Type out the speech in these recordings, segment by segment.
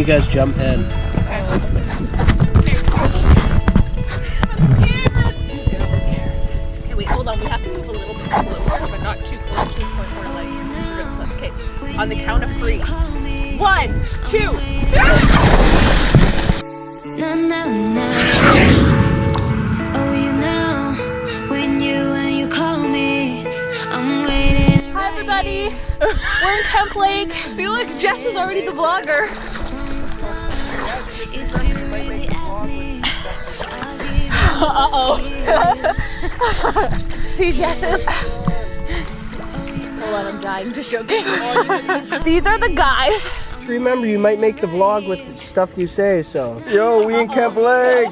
guys jump in. I'm scared. Okay, wait, hold on. We have to move a little bit closer, but not too close to the point where like we're gonna flip. Okay, on the count of 3. 1, 2, 3. Na na na. Oh, you know when you call me, I'm waiting. Hi everybody. We're in Kemp Lake. See, look, Jess is already the vlogger. Uh-oh. See, Jess is. Hold on, I'm dying. Just joking. These are the guys. Remember, you might make the vlog with stuff you say, so. Yo, we in Kemp Lake.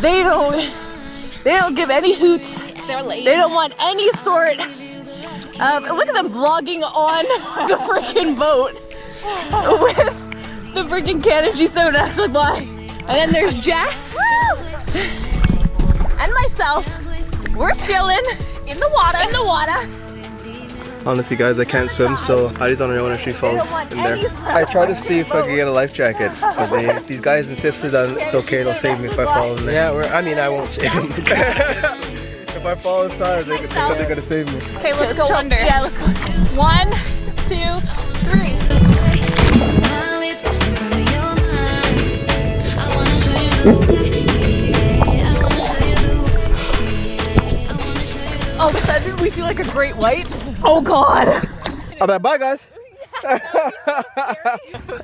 They don't give any hoots. They're late. They don't want any sort of. Look at them vlogging on the freaking boat with the freaking Canon G7XY. And then there's Jess and myself. We're chilling in the water. Honestly, guys, I can't swim, so Heidi's on her own if she falls in there. I tried to see if I could get a life jacket, but these guys insisted that it's okay, they'll save me if I fall in there. Yeah, I won't save him. If I fall inside, they're gonna save me. Okay, let's go under. Yeah, let's go. 1, 2, 3. My lips into your mind. I wanna show you the way. I wanna show you the way. I wanna show you the way. All of a sudden, we feel like a great white. Oh God. Bye, guys.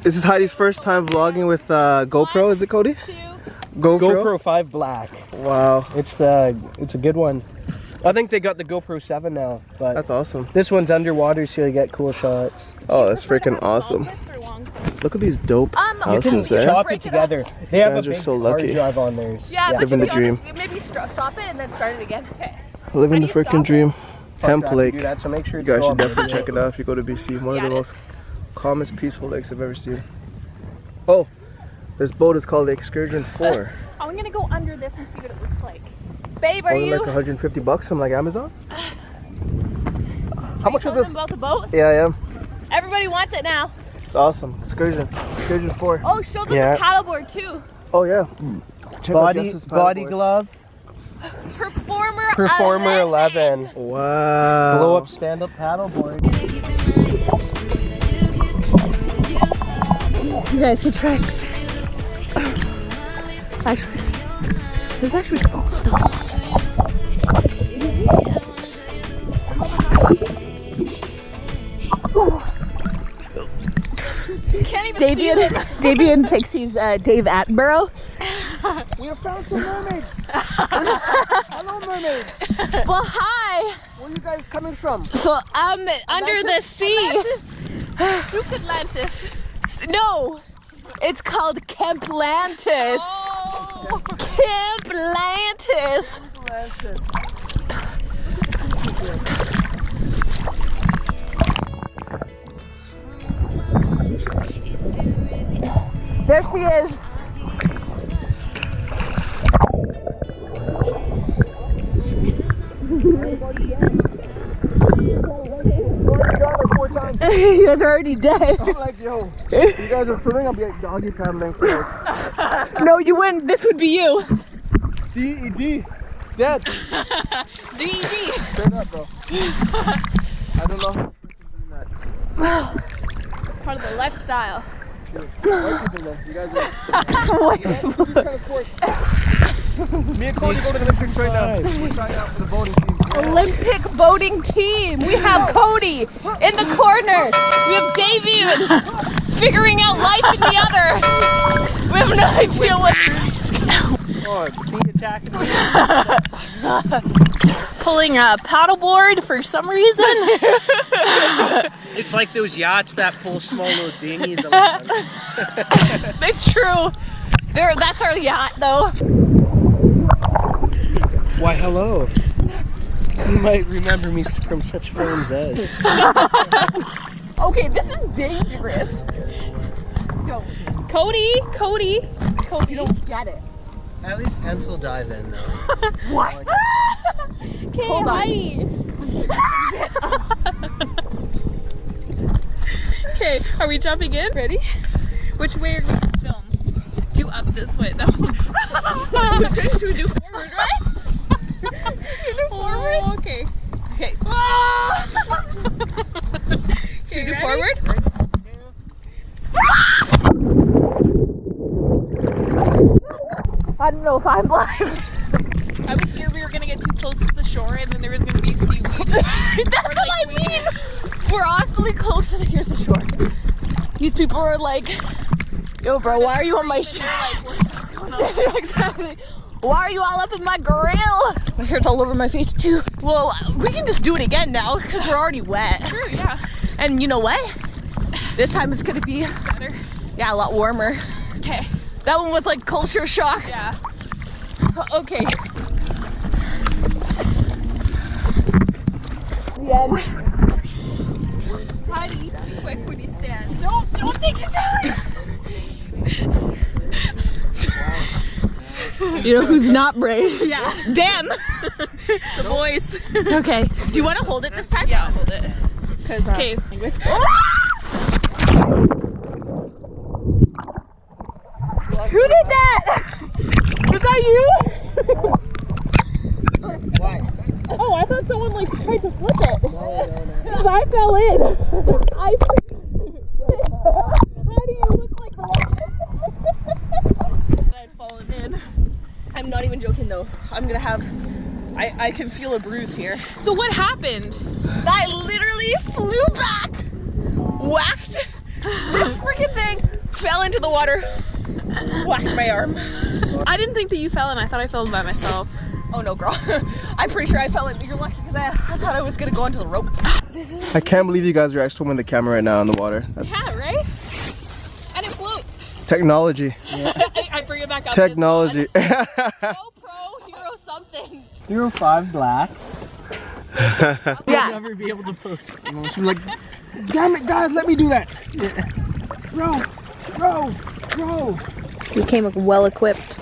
This is Heidi's first time vlogging with GoPro. Is it, Cody? GoPro 5 Black. Wow. It's a good one. I think they got the GoPro 7 now, but That's awesome. this one's underwater, so you get cool shots. Oh, that's freaking awesome. Look at these dope You can houses there. chop it together. They have a guys are big so hard lucky. drive on theirs. Yeah, but Living to the be dream. honest, maybe stop it and then start it again. Okay. Living the freaking dream. Kemp Fuck, I Lake. can do that, so make sure You it's guys still should on definitely video. check it out if you go to BC. One of the Yeah, most calmest, peaceful lakes I've ever seen. Oh, this boat is called the Excursion 4. I'm gonna go under this and see what it looks like. Babe, are Only you? like 150 bucks from like Amazon. How much was Tell this? them about the boat? Yeah, I am. Everybody wants it now. It's awesome. Excursion 4. Oh, show them Yeah. the paddleboard too. Oh yeah. Check out Body Jess's body paddleboard. glove. Performer 11. Wow. Blow up stand up paddleboard. You guys can try. There's actually. You can't even see it. Davian thinks he's Dave Attenborough. We have found some mermaids. Hello, mermaids. Well, hi. Where are you guys coming from? So under the sea. Sooke Atlantis. No, it's called Kemp Lantis. Oh. Kemp Lantis. There she is. You guys are already dead. I'm like, yo, you guys are swimming, I'll be like doggy paddling for like No, you wouldn't. This would be you. DED. Dead. DED. Straight up, bro. I don't know how doing that. It's part of the lifestyle. White people though, you guys are kind of sports. Me and Cody go to the Olympics right now. We're trying out for the boating team. Olympic boating team. We have Cody in the corner. We have Davian figuring out life in the other. We have no idea what. Be attacking. Pulling a paddleboard for some reason. It's like those yachts that pull small little dinghies. It's true. That's our yacht, though. Why, hello. You might remember me from such films as. Okay, this is dangerous. Cody. You don't get it. At least pencil dive in though. What? Okay, Hold on. Heidi. Okay, are we jumping in? Ready? Which way are we gonna film? Do up this way though. Should we do forward, right? You do forward? Oh, okay. Okay. Should we do ready? forward? I don't know if I'm live. I was scared we were gonna get too close to the shore and then there was gonna be seaweed. That's what I mean! We're awfully close to here's the shore. These people are like, yo bro, why are you on my shore? Exactly. Why are you all up in my grill? My hair's all over my face too. Well, we can just do it again now because we're already wet. Sure, yeah. And you know what? This time it's gonna be Better. yeah, a lot warmer. Okay. That one was like culture shock. Yeah. Okay. The end. Heidi, be quick when you stand. Don't take your time. You know who's not brave? Yeah. Damn. The boys. Okay. Do you want to hold it this time? Yeah, I'll hold it. Because Okay. Who did that? Was that you? Why? Oh, I thought someone like tried to flip it. Because I fell in. How do you look like that? I'd fallen in. I'm not even joking though. I'm gonna have. I can feel a bruise here. So what happened? I literally flew back, whacked this freaking thing, fell into the water, whacked my arm. I didn't think that you fell in. I thought I fell in by myself. Oh no, girl. I'm pretty sure I fell in. You're lucky because I thought I was gonna go onto the ropes. I can't believe you guys are actually swimming the camera right now in the water. That's Yeah, right? And it floats. technology. I bring it back up. Technology. GoPro, hero something. 05 black. Yeah. I'll never be able to post. She's like, damn it, guys, let me do that. Row, row, row. You came well equipped.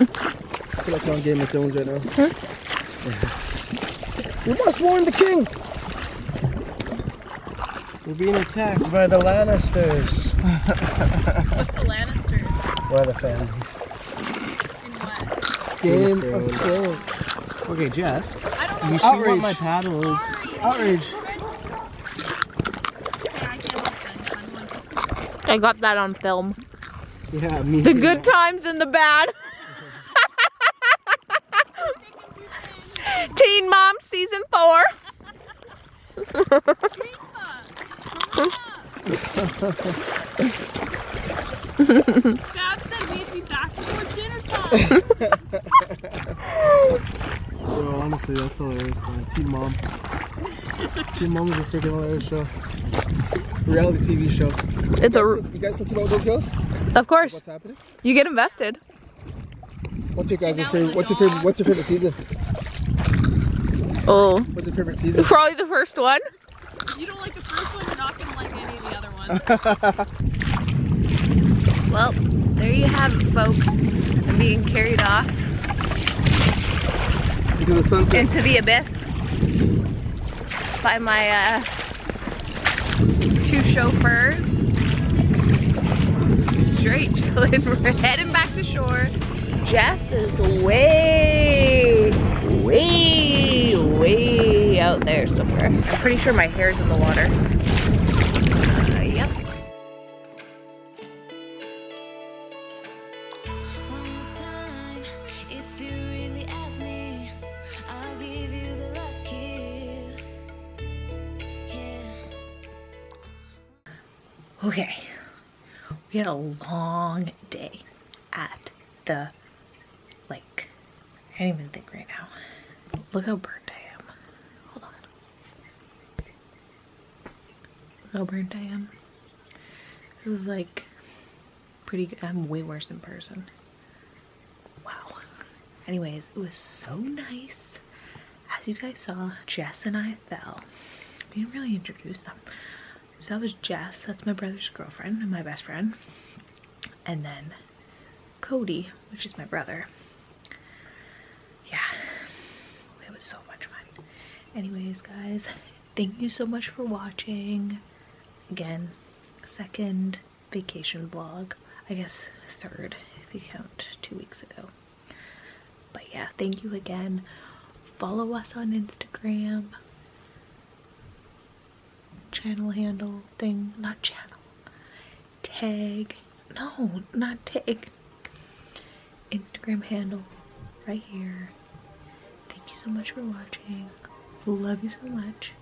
I feel like we're on Game of Thrones right now. We must warn the king. We're being attacked by the Lannisters. What's the Lannisters? One of the families. In what? Game of Thrones. Okay, Jess. I don't know. You see what my paddle is? Outrage. I got that on film. Yeah, me. The good times and the bad. Teen Mom Season 4. Dad said we'd be back before dinner time. Bro, honestly, that's hilarious, man. Teen Mom. Teen Mom is a freaking hilarious show. Reality TV show. It's a. You guys want to know what those girls? Of course. What's happening? You get invested. What's your guys' favorite? What's your favorite season? Oh. What's your favorite season? Probably the first one. If you don't like the first one, you're not gonna like any of the other ones. Well, there you have it, folks. I'm being carried off Into the sunset. into the abyss by my two chauffeurs. Straight chilling. We're heading back to shore. Jess is way out there somewhere. I'm pretty sure my hair's in the water. Yep. One last time, if you really ask me, I'll give you the last kiss. Yeah. Okay. We had a long day at the lake. I can't even think right now. Look how burnt I am. Hold on. Look how burnt I am. This is like pretty good. I'm way worse in person. Wow. Anyways, it was so nice. As you guys saw, Jess and I fell. We didn't really introduce them. So that was Jess. That's my brother's girlfriend and my best friend. And then Cody, which is my brother. Yeah. It was so much fun. Anyways, guys, thank you so much for watching. again, second vacation vlog. I guess third if you count 2 weeks ago. But yeah, thank you again. Follow us on Instagram. Channel handle thing, not channel. Tag. No, not tag. Instagram handle right here. Thank you so much for watching. Love you so much.